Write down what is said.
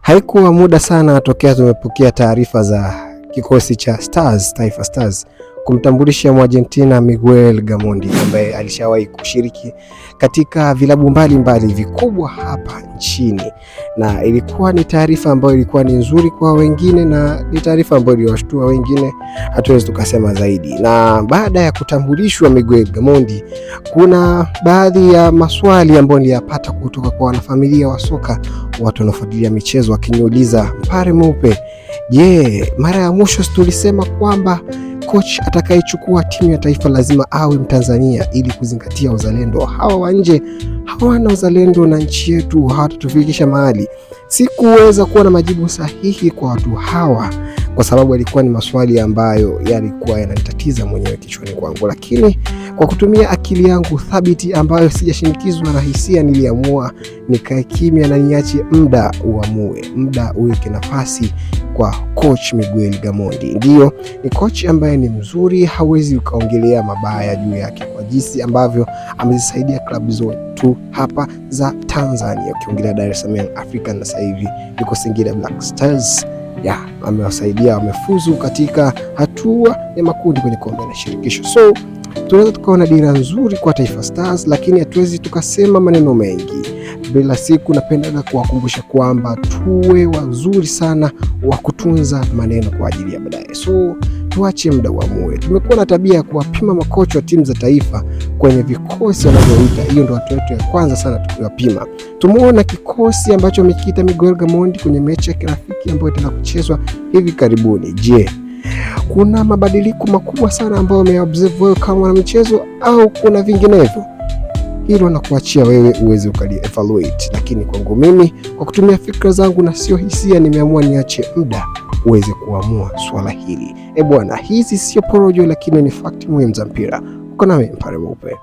Haikuwa muda sana tokea tumepokea taarifa za kikosi cha Stars, Taifa Stars kumtambulisha Mwargentina Miguel Gamondi ambaye alishawahi kushiriki katika vilabu mbalimbali vikubwa hapa nchini, na ilikuwa ni taarifa ambayo ilikuwa ni nzuri kwa wengine na ni taarifa ambayo iliwashtua wengine, hatuwezi tukasema zaidi. Na baada ya kutambulishwa Miguel Gamondi, kuna baadhi ya maswali ambayo niliyapata kutoka kwa wanafamilia wa soka, watu wanaofuatilia michezo wakiniuliza, Mpare Mweupe, je, mara ya mwisho tulisema kwamba coach atakayechukua timu ya taifa lazima awe Mtanzania ili kuzingatia uzalendo? Hawa wa nje hawana uzalendo na nchi yetu, hawatatufikisha mahali. Sikuweza kuwa na majibu sahihi kwa watu hawa kwa sababu yalikuwa ni maswali ambayo yalikuwa yananitatiza mwenyewe kichwani kwangu, lakini kwa kutumia akili yangu thabiti ambayo sijashinikizwa na hisia, niliamua nikae kimya na niache muda uamue, muda uweke nafasi kwa coach Miguel Gamondi. Ndio, ni coach ambaye ni mzuri, hawezi ukaongelea mabaya juu yake kwa jinsi ambavyo amezisaidia klabu zetu hapa za Tanzania. Ukiongelea Dar es Salaam Africa na sasa hivi yuko Singida Black Stars, amewasaidia, wamefuzu katika hatua ya makundi kwenye kombe la shirikisho. So tunaweza tukaona dira nzuri kwa Taifa Stars, lakini hatuwezi tukasema maneno mengi. Bila siku napenda kuwakumbusha kwamba tuwe wazuri sana wa kutunza maneno kwa ajili ya baadaye. So tuache muda uamue. Tumekuwa na tabia ya kuwapima makocha wa timu za taifa kwenye vikosi wanavyoita. Hiyo ndio watu wetu ya kwanza sana tukiwapima. Tumeona kikosi ambacho amekiita Miguel Gamondi kwenye mechi ya kirafiki ambayo itaenda kuchezwa hivi karibuni. Je, kuna mabadiliko makubwa sana ambayo umeobserve kama mwanamichezo au kuna vinginevyo? Hilo na kuachia wewe uweze ukali evaluate, lakini kwangu mimi, kwa kutumia fikra zangu na sio hisia, nimeamua niache muda uweze kuamua swala hili. Bwana, hizi sio porojo, lakini ni fact muhimu za mpira. Uko nami Mpare Mweupe.